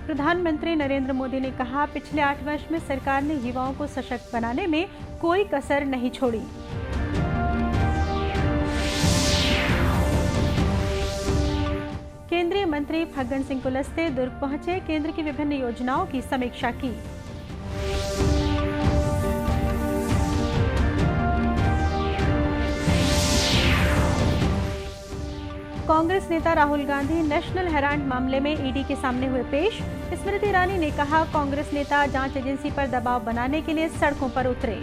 प्रधानमंत्री नरेंद्र मोदी ने कहा, पिछले 8 वर्ष में सरकार ने युवाओं को सशक्त बनाने में कोई कसर नहीं छोड़ी। केंद्रीय मंत्री फग्गन सिंह कुलस्ते दुर्ग पहुंचे, केंद्र की विभिन्न योजनाओं की समीक्षा की। कांग्रेस नेता राहुल गांधी नेशनल हेराल्ड मामले में ईडी के सामने हुए पेश। स्मृति ईरानी ने कहा, कांग्रेस नेता जांच एजेंसी पर दबाव बनाने के लिए सड़कों पर उतरे।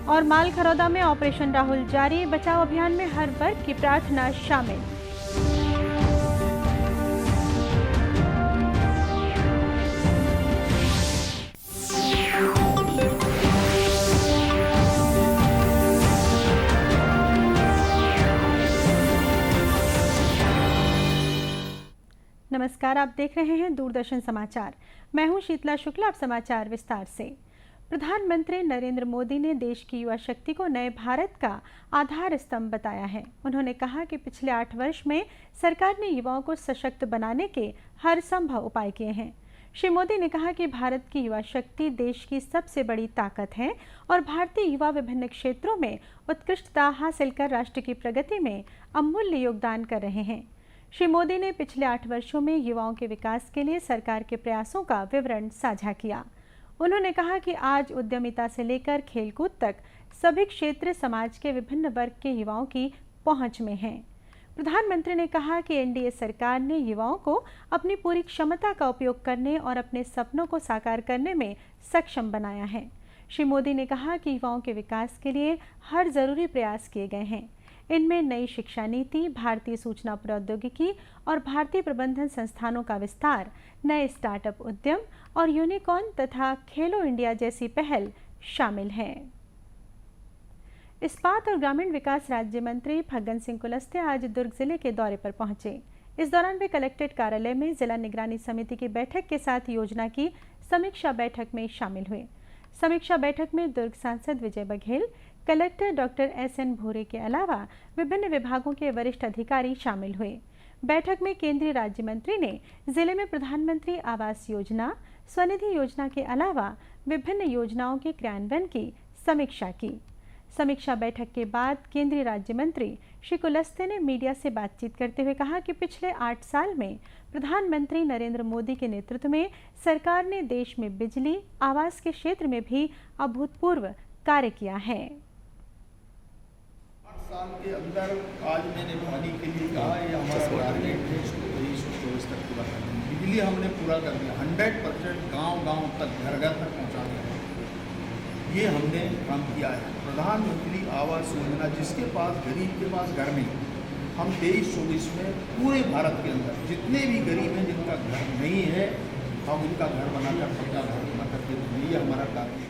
और माल खरौदा में ऑपरेशन राहुल जारी, बचाव अभियान में हर वर्ग की प्रार्थना शामिल। नमस्कार, आप देख रहे हैं दूरदर्शन समाचार। मैं हूं शीतला शुक्ला। अब समाचार विस्तार से। प्रधानमंत्री नरेंद्र मोदी ने देश की युवा शक्ति को नए भारत का आधार स्तंभ बताया है। उन्होंने कहा कि पिछले 8 वर्ष में सरकार ने युवाओं को सशक्त बनाने के हर संभव उपाय किए हैं। श्री मोदी ने कहा कि भारत की युवा शक्ति देश की सबसे बड़ी ताकत है और भारतीय युवा विभिन्न क्षेत्रों में उत्कृष्टता हासिल कर राष्ट्र की प्रगति में अमूल्य योगदान कर रहे हैं। श्री मोदी ने पिछले 8 वर्षों में युवाओं के विकास के लिए सरकार के प्रयासों का विवरण साझा किया। उन्होंने कहा कि आज उद्यमिता से लेकर खेलकूद तक सभी क्षेत्र समाज के विभिन्न वर्ग के युवाओं की पहुंच में हैं। प्रधानमंत्री ने कहा कि एनडीए सरकार ने युवाओं को अपनी पूरी क्षमता का उपयोग करने और अपने सपनों को साकार करने में सक्षम बनाया है। श्री मोदी ने कहा कि युवाओं के विकास के लिए हर जरूरी प्रयास किए गए हैं। इनमें नई शिक्षा नीति, भारतीय सूचना प्रौद्योगिकी और भारतीय प्रबंधन संस्थानों का विस्तार, नए स्टार्टअप उद्यम और यूनिकॉर्न तथा खेलो इंडिया जैसी पहल शामिल हैं। इस्पात और ग्रामीण विकास राज्य मंत्री फग्गन सिंह कुलस्ते आज दुर्ग जिले के दौरे पर पहुंचे। इस दौरान वे कलेक्ट्रेट कार्यालय में जिला निगरानी समिति की बैठक के साथ योजना की समीक्षा बैठक में शामिल हुए। समीक्षा बैठक में दुर्ग सांसद Vijay Baghel, collector doctor SN. भूरे के अलावा विभिन्न विभागों के वरिष्ठ अधिकारी शामिल हुए। बैठक में केंद्रीय राज्य मंत्री ने जिले में प्रधानमंत्री आवास योजना, स्वनिधि योजना के अलावा विभिन्न योजनाओं के क्रियान्वयन की समीक्षा की। समीक्षा बैठक के बाद केंद्रीय राज्य मंत्री श्री कुलस्ते ने मीडिया से बातचीत करते हुए कहा कि पिछले 8 साल में प्रधानमंत्री नरेंद्र मोदी के नेतृत्व में सरकार ने देश में बिजली, आवास के क्षेत्र में भी अभूतपूर्व कार्य किया है। 8 साल के अंदर आज मैंने पानी के लिए कहा, ये हमारा टारगेट है, इसको 2324 तक पूरा कर देंगे। बिजली हमने पूरा कर दिया, 100% गांव-गांव तक, घर-घर तक पहुंचा दिया। ये हमने काम किया है। प्रधानमंत्री आवास योजना, जिसके पास गरीब के पास घर नहीं, हम 2324 में पूरे भारत के अंदर जितने भी गरीब हैं जिनका घर नहीं है, हम उनका घर बनाकर, पक्का घर बनाकर दे देंगे। ये हमारा टारगेट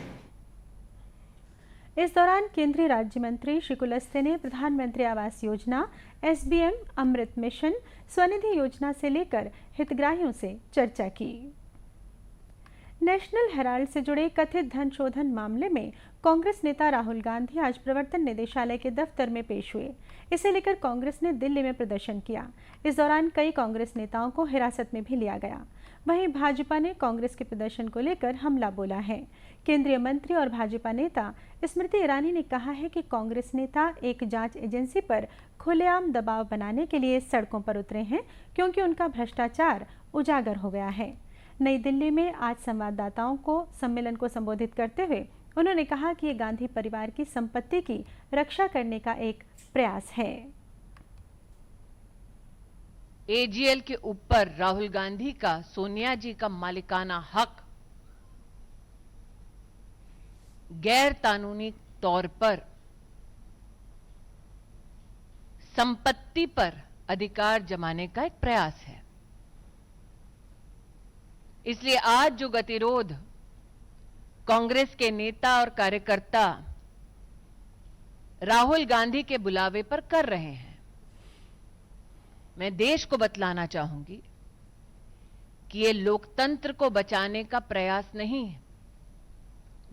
है। इस दौरान केंद्रीय राज्य मंत्री श्री कुलस्ते ने प्रधानमंत्री आवास योजना, एसबीएम, अमृत मिशन, स्वनिधि योजना से लेकर हितग्राहियों से चर्चा की। नेशनल हेराल्ड से जुड़े कथित धन शोधन मामले में कांग्रेस नेता राहुल गांधी आज प्रवर्तन निदेशालय के दफ्तर में पेश हुए। इसे लेकर कांग्रेस ने दिल्ली में प्रदर्शन किया। इस दौरान कई कांग्रेस नेताओं को हिरासत में भी लिया गया। वहीं भाजपा ने कांग्रेस के प्रदर्शन को लेकर हमला बोला है। केंद्रीय मंत्री और भाजपा नेता स्मृति ईरानी ने कहा है कि कांग्रेस नेता एक जांच एजेंसी पर खुलेआम दबाव बनाने के लिए सड़कों पर उतरे हैं, क्योंकि उनका भ्रष्टाचार उजागर हो गया है। नई दिल्ली में आज संवाददाताओं को सम्मेलन को संबोधित करते हुए उन्होंने कहा कि ये गांधी परिवार की संपत्ति की रक्षा करने का एक प्रयास है। एजीएल के ऊपर राहुल गांधी का, सोनिया जी का मालिकाना हक गैर कानूनी तौर पर संपत्ति पर अधिकार जमाने का एक प्रयास है। इसलिए आज जो गतिरोध कांग्रेस के नेता और कार्यकर्ता राहुल गांधी के बुलावे पर कर रहे हैं, मैं देश को बतलाना चाहूंगी कि ये लोकतंत्र को बचाने का प्रयास नहीं है,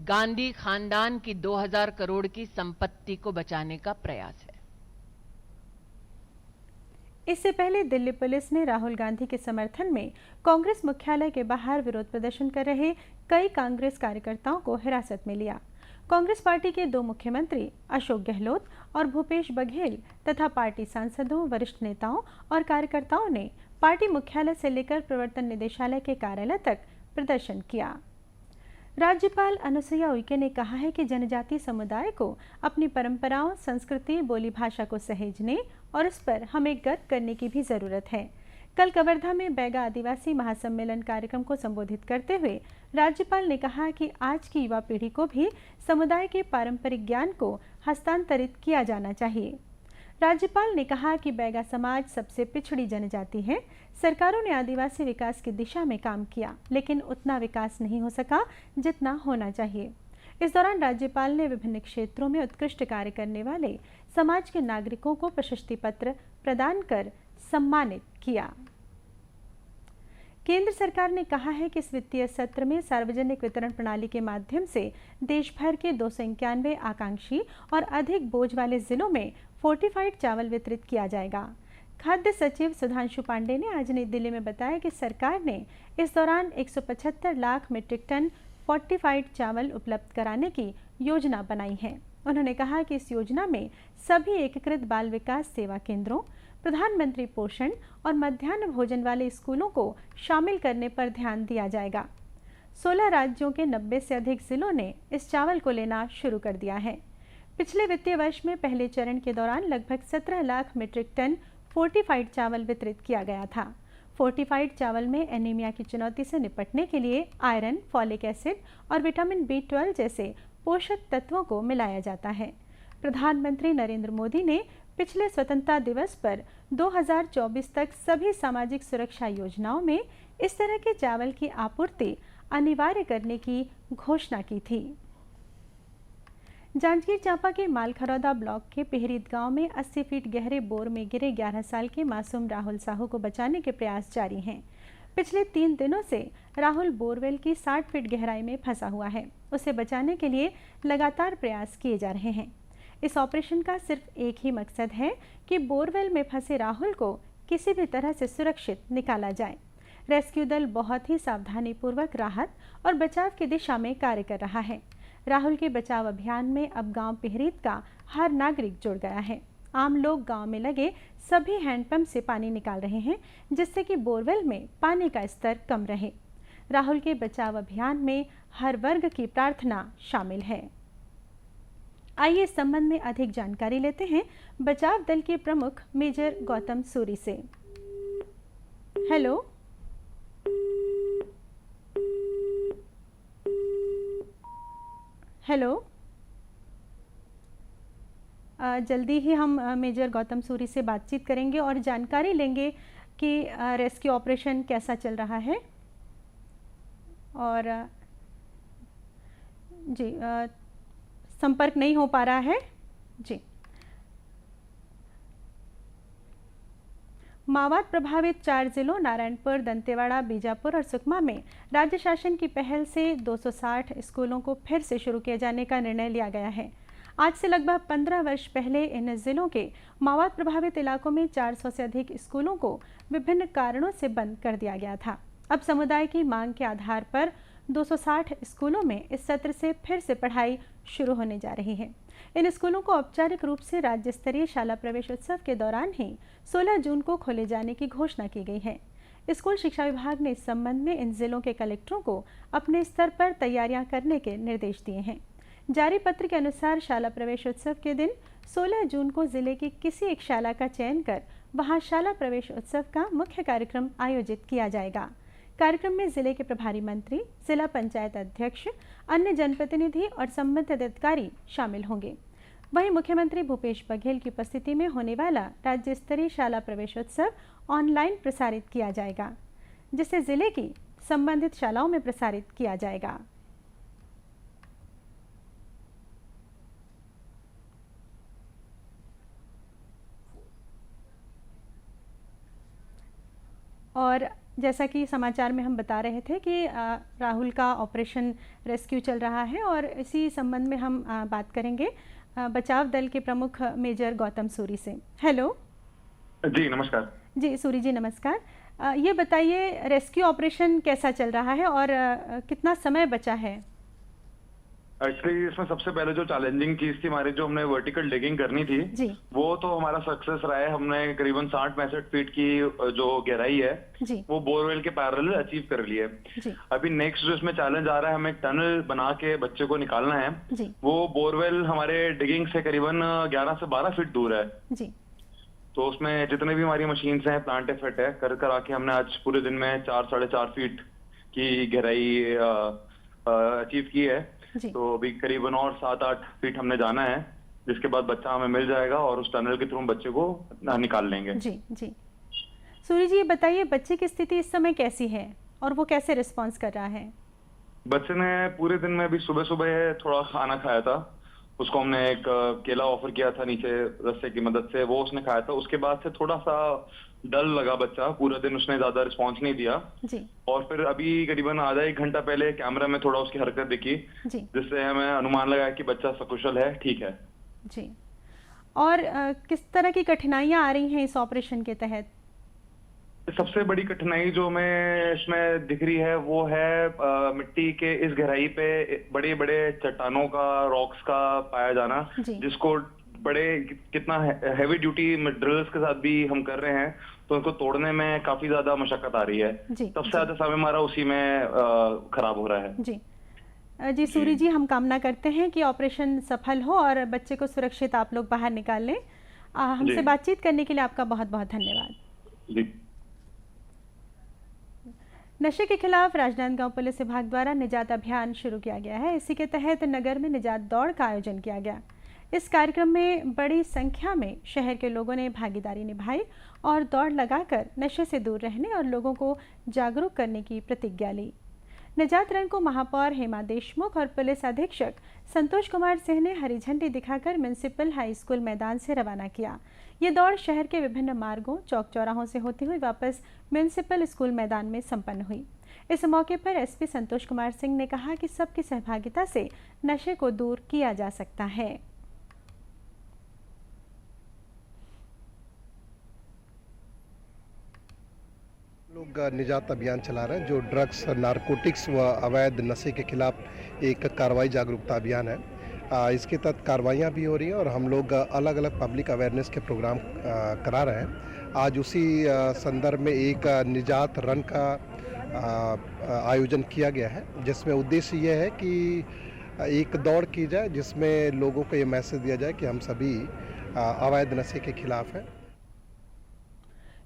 गांधी खानदान की 2000 करोड़ की संपत्ति को बचाने का प्रयास है। इससे पहले दिल्ली पुलिस ने राहुल गांधी के समर्थन में कांग्रेस मुख्यालय के बाहर विरोध प्रदर्शन कर रहे कई कांग्रेस कार्यकर्ताओं को हिरासत में लिया। कांग्रेस पार्टी के 2 मुख्यमंत्री अशोक गहलोत और भूपेश बघेल तथा पार्टी सांसदों, वरिष्ठ नेताओं और कार्यकर्ताओं ने पार्टी मुख्यालय से लेकर प्रवर्तन निदेशालय के कार्यालय तक प्रदर्शन किया। राज्यपाल अनुसुईया उइके ने कहा है कि जनजातीय समुदाय को अपनी परंपराओं, संस्कृति, बोली भाषा को सहेजने और उस पर हमें गर्व करने की भी जरूरत है। कल कवर्धा में बैगा आदिवासी महासम्मेलन कार्यक्रम को संबोधित करते हुए राज्यपाल ने कहा कि आज की युवा पीढ़ी को भी समुदाय के पारंपरिक ज्ञान को हस्तांतरित किया जाना चाहिए। राज्यपाल ने कहा कि बैगा समाज सबसे पिछड़ी जनजाति है। सरकारों ने आदिवासी विकास की दिशा में काम किया, लेकिन उतना विकास नहीं हो सका जितना होना चाहिए। इस दौरान राज्यपाल ने विभिन्न क्षेत्रों में उत्कृष्ट कार्य करने वाले समाज के नागरिकों को प्रशस्ति पत्र प्रदान कर सम्मानित किया। केंद्र सरकार ने कहा है कि इस वित्तीय सत्र में सार्वजनिक वितरण प्रणाली के माध्यम से देश भर के 291 आकांक्षी और अधिक बोझ वाले जिलों में फोर्टिफाइड चावल वितरित किया जाएगा। खाद्य सचिव सुधांशु पांडे ने आज नई दिल्ली में बताया कि सरकार ने इस दौरान 175 लाख मीट्रिक टन फोर्टिफाइड चावल उपलब्ध कराने की योजना बनाई है। उन्होंने कहा कि इस योजना में सभी एकीकृत बाल विकास सेवा केंद्रों, प्रधानमंत्री पोषण और मध्याह्न भोजन वाले स्कूलों को शामिल करने पर ध्यान दिया जाएगा। 16 राज्यों के 90 से अधिक जिलों ने इस चावल को लेना शुरू कर दिया है। पिछले वित्तीय वर्ष में पहले चरण के दौरान लगभग 17 लाख मीट्रिक टन फोर्टिफाइड चावल वितरित किया गया था। फोर्टिफाइड चावल में एनीमिया की चुनौती से निपटने के लिए आयरन, फॉलिक एसिड और विटामिन B12 जैसे पोषक तत्वों को मिलाया जाता है। प्रधानमंत्री नरेंद्र मोदी ने पिछले स्वतंत्रता दिवस पर 2024 तक सभी सामाजिक सुरक्षा योजनाओं में इस तरह के चावल की आपूर्ति अनिवार्य करने की घोषणा की थी। जांजगीर चांपा के मालखरौदा ब्लॉक के पेहरीत गांव में 80 फीट गहरे बोर में गिरे 11 साल के मासूम राहुल साहू को बचाने के प्रयास जारी हैं। पिछले 3 दिनों से राहुल बोरवेल की 60 फीट गहराई में फंसा हुआ है। उसे बचाने के लिए लगातार प्रयास किए जा रहे हैं। इस ऑपरेशन का सिर्फ एक ही मकसद है कि बोरवेल में फंसे राहुल को किसी भी तरह से सुरक्षित निकाला जाए। रेस्क्यू दल बहुत ही सावधानीपूर्वक राहत और बचाव की दिशा में कार्य कर रहा है। राहुल के बचाव अभियान में अब गांव पेहरीत का हर नागरिक जुड़ गया है। आम लोग गांव में लगे सभी हैंडपंप से पानी निकाल रहे हैं, जिससे कि बोरवेल में पानी का स्तर कम रहे। राहुल के बचाव अभियान में हर वर्ग की प्रार्थना शामिल है। आइए इस संबंध में अधिक जानकारी लेते हैं बचाव दल के प्रमुख मेजर गौतम सूरी से। हेलो, हेलो, जल्दी ही हम मेजर गौतम सूरी से बातचीत करेंगे और जानकारी लेंगे कि रेस्क्यू ऑपरेशन कैसा चल रहा है। और जी, संपर्क नहीं हो पा रहा है जी। माओवाद प्रभावित 4 जिलों नारायणपुर, दंतेवाड़ा, बीजापुर और सुकमा में राज्य शासन की पहल से 260 स्कूलों को फिर से शुरू किए जाने का निर्णय लिया गया है। आज से लगभग 15 वर्ष पहले इन जिलों के माओवाद प्रभावित इलाकों में 400 से अधिक स्कूलों को विभिन्न कारणों से बंद कर दिया गया था। अब समुदाय की मांग के आधार पर 260 स्कूलों में इस सत्र से फिर से पढ़ाई शुरू होने जा रही है। इन स्कूलों को औपचारिक रूप से राज्य स्तरीय शाला प्रवेश उत्सव के दौरान ही 16 जून को खोले जाने की घोषणा की गई है। स्कूल शिक्षा विभाग ने इस संबंध में इन जिलों के कलेक्टरों को अपने स्तर पर तैयारियां करने के निर्देश दिए हैं। जारी पत्र के अनुसार शाला प्रवेश उत्सव के दिन 16 जून को जिले की किसी एक शाला का चयन कर वहां शाला प्रवेश उत्सव का मुख्य कार्यक्रम आयोजित किया जाएगा। कार्यक्रम में जिले के प्रभारी मंत्री, जिला पंचायत अध्यक्ष, अन्य जनप्रतिनिधि और संबंधित अधिकारी शामिल होंगे। वहीं मुख्यमंत्री भूपेश बघेल की उपस्थिति में होने वाला राज्य स्तरीय शाला प्रवेश उत्सव ऑनलाइन प्रसारित किया जाएगा, जिसे जिले की संबंधित शालाओं में प्रसारित किया जाएगा। और जैसा कि समाचार में हम बता रहे थे कि राहुल का ऑपरेशन रेस्क्यू चल रहा है और इसी संबंध में हम बात करेंगे बचाव दल के प्रमुख मेजर गौतम सूरी से। हेलो जी, नमस्कार। जी सूरी जी नमस्कार। ये बताइए रेस्क्यू ऑपरेशन कैसा चल रहा है और कितना समय बचा है? एक्चुअली इसमें सबसे पहले जो चैलेंजिंग चीज थी हमारी, जो हमने वर्टिकल डिगिंग करनी थी, जी वो तो हमारा सक्सेस रहा है। हमने करीबन 60-65 फीट की जो गहराई है जी वो बोरवेल के पैरेलल अचीव कर ली है। जी अभी नेक्स्ट जो इसमें चैलेंज आ रहा है, हमें एक टनल बना के बच्चे को निकालना है। जी वो बोरवेल हमारे डिगिंग से करीबन 11 से 12 फीट दूर है। जी तो उसमें जितने भी हमारी मशीन्स हैं, प्लांट फिट है, कर आके हमने आज पूरे दिन में 4-4.5 फीट की गहराई अचीव की है। जी तो अभी करीबन और 7-8 फीट हमने जाना है, जिसके बाद बच्चा हमें मिल जाएगा और उस टनल के थ्रू हम बच्चे को निकाल लेंगे। जी जी सूरी जी ये बताइए बच्चे की स्थिति इस समय कैसी है और वो कैसे रिस्पॉन्स कर रहा है? बच्चे ने पूरे दिन में अभी सुबह सुबह थोड़ा खाना खाया था। उसको हमने एक केला ऑफर किया था नीचे रस्से की मदद से, वो उसने खाया था। उसके बाद से थोड़ा सा डल लगा बच्चा, पूरा दिन उसने ज्यादा रिस्पॉन्स नहीं दिया। जी और फिर अभी करीबन आधा एक घंटा पहले कैमरा में थोड़ा उसकी हरकत दिखी, जी जिससे हमें अनुमान लगाया कि बच्चा सकुशल है, ठीक है। जी और किस तरह की कठिनाइयाँ आ रही हैं इस ऑपरेशन के तहत? सबसे बड़ी कठिनाई जो हमें इसमें दिख रही है वो है मिट्टी के इस गहराई पे बड़े बड़े चट्टानों का, रॉक्स का पाया जाना, जी। जिसको बड़े कितना हैवी ड्यूटी ड्रिल्स के साथ भी हम कर रहे हैं, तो उनको तोड़ने में काफी ज्यादा मशक्कत आ रही है। जी, सबसे जी। ज्यादा समय हमारा उसी में खराब हो रहा है। जी जी सूरी जी हम कामना करते हैं कि ऑपरेशन सफल हो और बच्चे को सुरक्षित आप लोग बाहर निकाल लें। हमसे जी। बातचीत करने के लिए आपका बहुत बहुत धन्यवाद। जी। नशे के खिलाफ राजनांदगांव पुलिस विभाग द्वारा निजात अभियान शुरू किया गया है। इसी के तहत नगर में निजात दौड़ का आयोजन किया गया। इस कार्यक्रम में बड़ी संख्या में शहर के लोगों ने भागीदारी निभाई और दौड़ लगाकर नशे से दूर रहने और लोगों को जागरूक करने की प्रतिज्ञा ली। निजात रन को महापौर हेमा देशमुख और पुलिस अधीक्षक संतोष कुमार सिंह ने हरी झंडी दिखाकर म्युनिसिपल हाई स्कूल मैदान से रवाना किया। ये दौड़ शहर के विभिन्न मार्गों, चौक चौराहों से होती हुई वापस म्युनिसिपल स्कूल मैदान में संपन्न हुई। इस मौके पर एसपी संतोष कुमार सिंह ने कहा कि सबकी सहभागिता से नशे को दूर किया जा सकता है। लोग निजात अभियान चला रहे हैं जो ड्रग्स, नारकोटिक्स व अवैध नशे के खिलाफ एक कार्रवाई जागरूकता अभियान है। इसके तहत कार्रवाइयाँ भी हो रही हैं और हम लोग अलग अलग पब्लिक अवेयरनेस के प्रोग्राम करा रहे हैं। आज उसी संदर्भ में एक निजात रन का आयोजन किया गया है, जिसमें उद्देश्य ये है कि एक दौड़ की जाए जिसमें लोगों को ये मैसेज दिया जाए कि हम सभी अवैध नशे के खिलाफ हैं।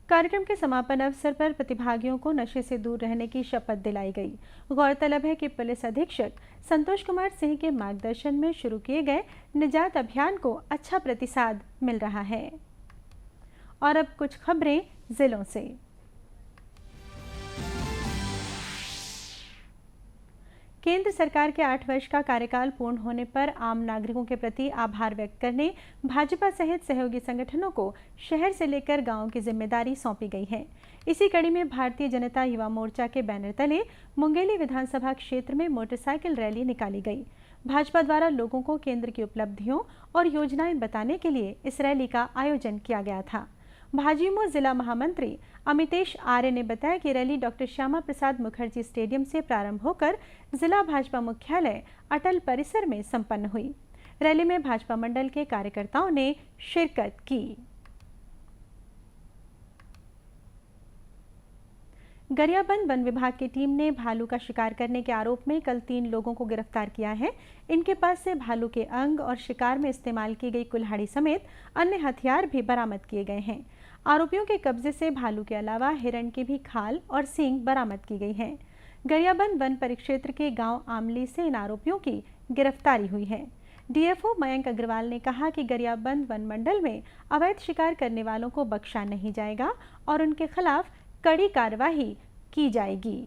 कार्यक्रम के समापन अवसर पर प्रतिभागियों को नशे से दूर रहने की शपथ दिलाई गई। गौरतलब है कि पुलिस अधीक्षक संतोष कुमार सिंह के मार्गदर्शन में शुरू किए गए निजात अभियान को अच्छा प्रतिसाद मिल रहा है। और अब कुछ खबरें जिलों से। केंद्र सरकार के 8 वर्ष का कार्यकाल पूर्ण होने पर आम नागरिकों के प्रति आभार व्यक्त करने भाजपा सहित सहयोगी संगठनों को शहर से लेकर गांव की जिम्मेदारी सौंपी गई है। इसी कड़ी में भारतीय जनता युवा मोर्चा के बैनर तले मुंगेली विधानसभा क्षेत्र में मोटरसाइकिल रैली निकाली गई। भाजपा द्वारा लोगों को केंद्र की उपलब्धियों और योजनाएं बताने के लिए इस रैली का आयोजन किया गया था। भाजयुमो जिला महामंत्री अमितेश आर्य ने बताया कि rally doctor Shyama Prasad Mukherjee stadium से प्रारंभ होकर जिला भाजपा मुख्यालय अटल परिसर में संपन्न हुई। रैली में भाजपा मंडल के कार्यकर्ताओं ने शिरकत की। गरियाबंद वन विभाग की टीम ने भालू का शिकार करने के आरोप में कल 3 लोगों को गिरफ्तार किया है। इनके पास से भालू के अंग और शिकार में इस्तेमाल की गई कुल्हाड़ी समेत अन्य हथियार भी बरामद किए गए हैं। आरोपियों के कब्जे से भालू के अलावा हिरण की भी खाल और सींग बरामद की गई है। गरियाबंद वन परिक्षेत्र के गांव आमली से इन आरोपियों की गिरफ्तारी हुई है। डीएफओ मयंक अग्रवाल ने कहा कि गरियाबंद वन मंडल में अवैध शिकार करने वालों को बख्शा नहीं जाएगा और उनके खिलाफ कड़ी कार्रवाई की जाएगी।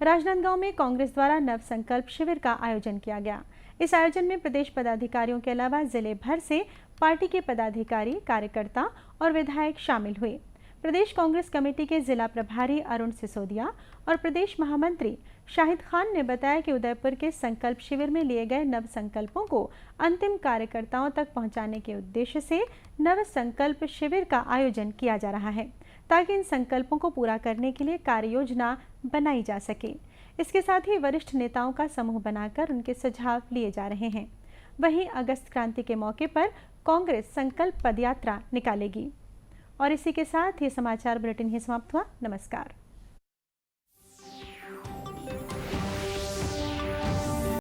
राजनांदगांव में कांग्रेस द्वारा नव संकल्प शिविर का आयोजन किया गया। इस आयोजन में प्रदेश पदाधिकारियों के अलावा जिले भर से पार्टी के पदाधिकारी, कार्यकर्ता और विधायक शामिल हुए। प्रदेश कांग्रेस कमेटी के जिला प्रभारी अरुण सिसोदिया और प्रदेश महामंत्री शाहिद खान ने बताया कि उदयपुर के संकल्प शिविर में लिए गए नव संकल्पों को अंतिम कार्यकर्ताओं तक पहुंचाने के उद्देश्य से नव संकल्प शिविर का आयोजन किया जा रहा है, ताकि इन संकल्पों को पूरा करने के लिए कार्य योजना बनाई जा सके। इसके साथ ही वरिष्ठ नेताओं का समूह बनाकर उनके सुझाव लिए जा रहे हैं। वहीं अगस्त क्रांति के मौके पर कांग्रेस संकल्प पदयात्रा निकालेगी। और इसी के साथ ये समाचार बुलेटिन ही समाप्त हुआ। नमस्कार।